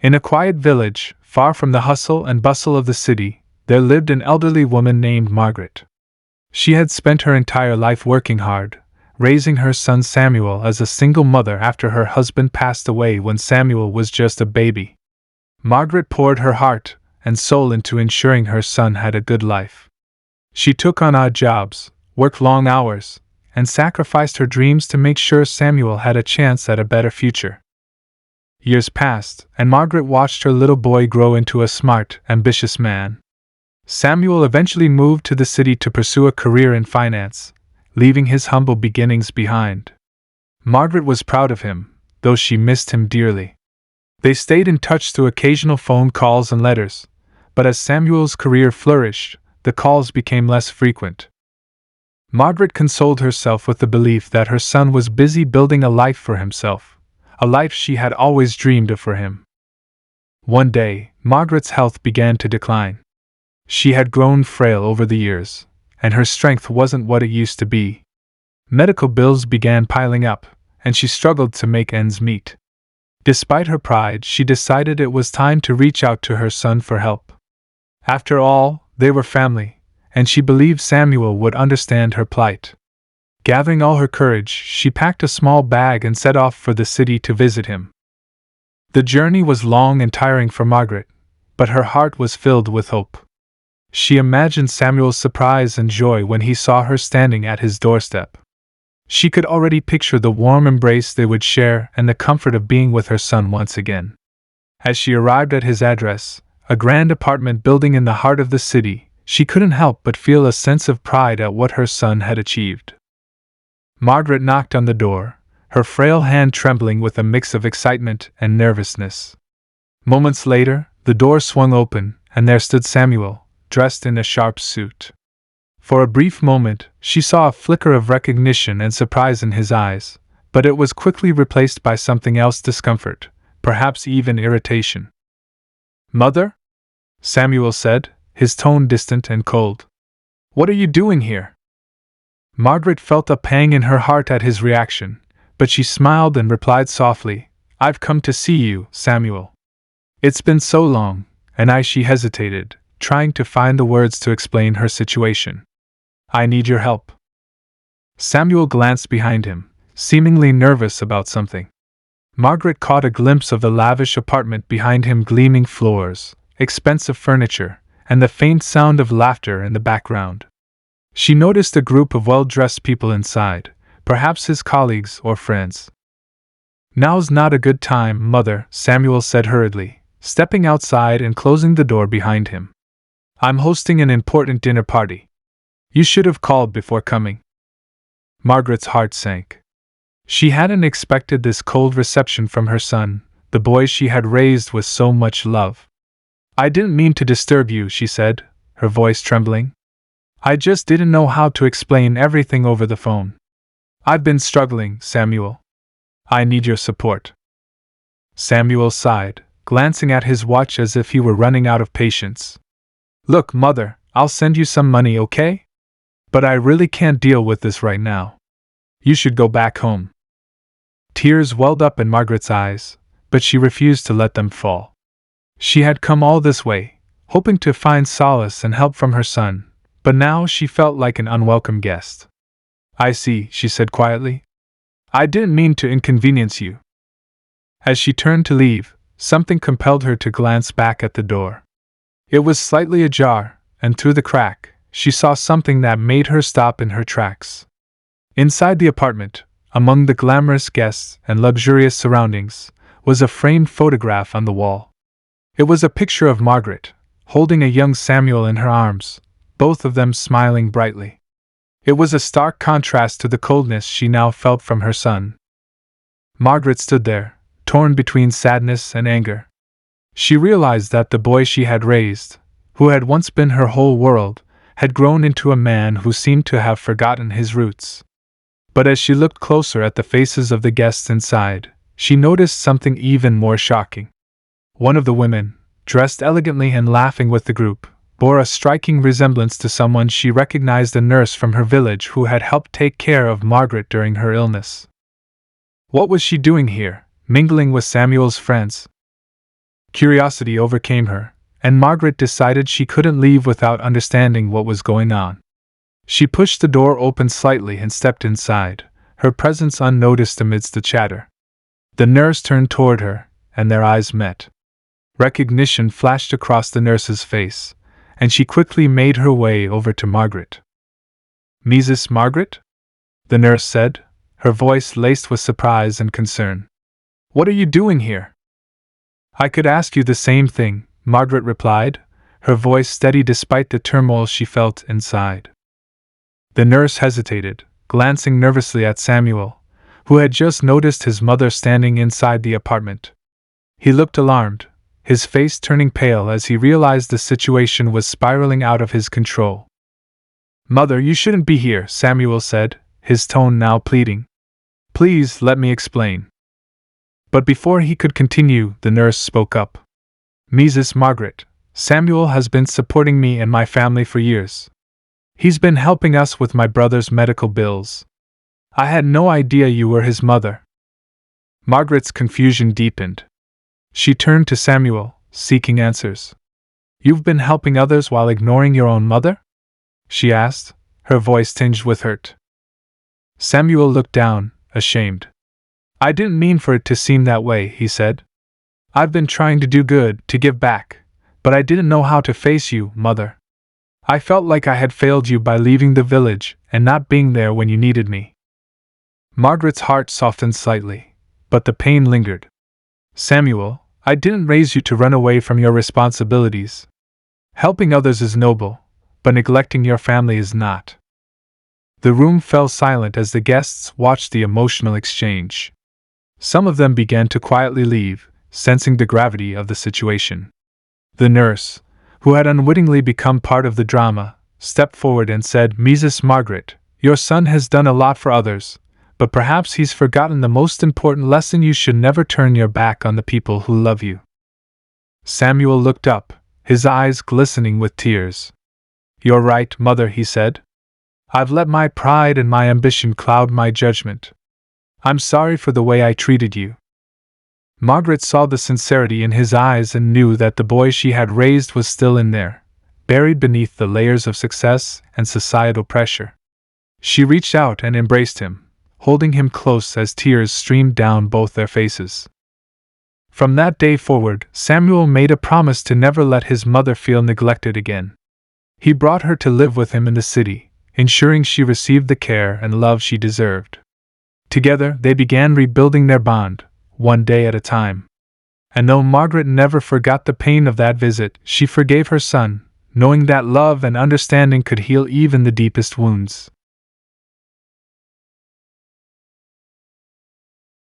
In a quiet village, far from the hustle and bustle of the city, there lived an elderly woman named Margaret. She had spent her entire life working hard, raising her son Samuel as a single mother after her husband passed away when Samuel was just a baby. Margaret poured her heart and soul into ensuring her son had a good life. She took on odd jobs, worked long hours, and sacrificed her dreams to make sure Samuel had a chance at a better future. Years passed, and Margaret watched her little boy grow into a smart, ambitious man. Samuel eventually moved to the city to pursue a career in finance, leaving his humble beginnings behind. Margaret was proud of him, though she missed him dearly. They stayed in touch through occasional phone calls and letters, but as Samuel's career flourished, the calls became less frequent. Margaret consoled herself with the belief that her son was busy building a life for himself, a life she had always dreamed of for him. One day, Margaret's health began to decline. She had grown frail over the years, and her strength wasn't what it used to be. Medical bills began piling up, and she struggled to make ends meet. Despite her pride, she decided it was time to reach out to her son for help. After all, they were family, and she believed Samuel would understand her plight. Gathering all her courage, she packed a small bag and set off for the city to visit him. The journey was long and tiring for Margaret, but her heart was filled with hope. She imagined Samuel's surprise and joy when he saw her standing at his doorstep. She could already picture the warm embrace they would share and the comfort of being with her son once again. As she arrived at his address, a grand apartment building in the heart of the city, she couldn't help but feel a sense of pride at what her son had achieved. Margaret knocked on the door, her frail hand trembling with a mix of excitement and nervousness. Moments later, the door swung open, and there stood Samuel, dressed in a sharp suit. For a brief moment, she saw a flicker of recognition and surprise in his eyes, but it was quickly replaced by something else: discomfort, perhaps even irritation. "Mother?" Samuel said, his tone distant and cold. "What are you doing here?" Margaret felt a pang in her heart at his reaction, but she smiled and replied softly, "I've come to see you, Samuel. It's been so long," and she hesitated, trying to find the words to explain her situation. "I need your help." Samuel glanced behind him, seemingly nervous about something. Margaret caught a glimpse of the lavish apartment behind him: gleaming floors, expensive furniture, and the faint sound of laughter in the background. She noticed a group of well-dressed people inside, perhaps his colleagues or friends. "Now's not a good time, Mother," Samuel said hurriedly, stepping outside and closing the door behind him. "I'm hosting an important dinner party. You should have called before coming." Margaret's heart sank. She hadn't expected this cold reception from her son, the boy she had raised with so much love. "I didn't mean to disturb you," she said, her voice trembling. "I just didn't know how to explain everything over the phone. I've been struggling, Samuel. I need your support." Samuel sighed, glancing at his watch as if he were running out of patience. "Look, Mother, I'll send you some money, okay? But I really can't deal with this right now. You should go back home." Tears welled up in Margaret's eyes, but she refused to let them fall. She had come all this way, hoping to find solace and help from her son, but now she felt like an unwelcome guest. "I see," she said quietly. "I didn't mean to inconvenience you." As she turned to leave, something compelled her to glance back at the door. It was slightly ajar, and through the crack, she saw something that made her stop in her tracks. Inside the apartment, among the glamorous guests and luxurious surroundings, was a framed photograph on the wall. It was a picture of Margaret, holding a young Samuel in her arms, both of them smiling brightly. It was a stark contrast to the coldness she now felt from her son. Margaret stood there, torn between sadness and anger. She realized that the boy she had raised, who had once been her whole world, had grown into a man who seemed to have forgotten his roots. But as she looked closer at the faces of the guests inside, she noticed something even more shocking. One of the women, dressed elegantly and laughing with the group, bore a striking resemblance to someone she recognized, a nurse from her village who had helped take care of Margaret during her illness. What was she doing here, mingling with Samuel's friends? Curiosity overcame her, and Margaret decided she couldn't leave without understanding what was going on. She pushed the door open slightly and stepped inside, her presence unnoticed amidst the chatter. The nurse turned toward her, and their eyes met. Recognition flashed across the nurse's face, and she quickly made her way over to Margaret. "Mrs. Margaret?" the nurse said, her voice laced with surprise and concern. "What are you doing here?" "I could ask you the same thing," Margaret replied, her voice steady despite the turmoil she felt inside. The nurse hesitated, glancing nervously at Samuel, who had just noticed his mother standing inside the apartment. He looked alarmed, his face turning pale as he realized the situation was spiraling out of his control. "Mother, you shouldn't be here," Samuel said, his tone now pleading. "Please let me explain." But before he could continue, the nurse spoke up. "Mrs. Margaret, Samuel has been supporting me and my family for years. He's been helping us with my brother's medical bills. I had no idea you were his mother." Margaret's confusion deepened. She turned to Samuel, seeking answers. "You've been helping others while ignoring your own mother?" she asked, her voice tinged with hurt. Samuel looked down, ashamed. "I didn't mean for it to seem that way," he said. "I've been trying to do good, to give back, but I didn't know how to face you, Mother. I felt like I had failed you by leaving the village and not being there when you needed me." Margaret's heart softened slightly, but the pain lingered. "Samuel, I didn't raise you to run away from your responsibilities. Helping others is noble, but neglecting your family is not." The room fell silent as the guests watched the emotional exchange. Some of them began to quietly leave, sensing the gravity of the situation. The nurse, who had unwittingly become part of the drama, stepped forward and said, "Mrs. Margaret, your son has done a lot for others, but perhaps he's forgotten the most important lesson: you should never turn your back on the people who love you." Samuel looked up, his eyes glistening with tears. "You're right, Mother," he said. "I've let my pride and my ambition cloud my judgment. I'm sorry for the way I treated you." Margaret saw the sincerity in his eyes and knew that the boy she had raised was still in there, buried beneath the layers of success and societal pressure. She reached out and embraced him, holding him close as tears streamed down both their faces. From that day forward, Samuel made a promise to never let his mother feel neglected again. He brought her to live with him in the city, ensuring she received the care and love she deserved. Together, they began rebuilding their bond, one day at a time. And though Margaret never forgot the pain of that visit, she forgave her son, knowing that love and understanding could heal even the deepest wounds.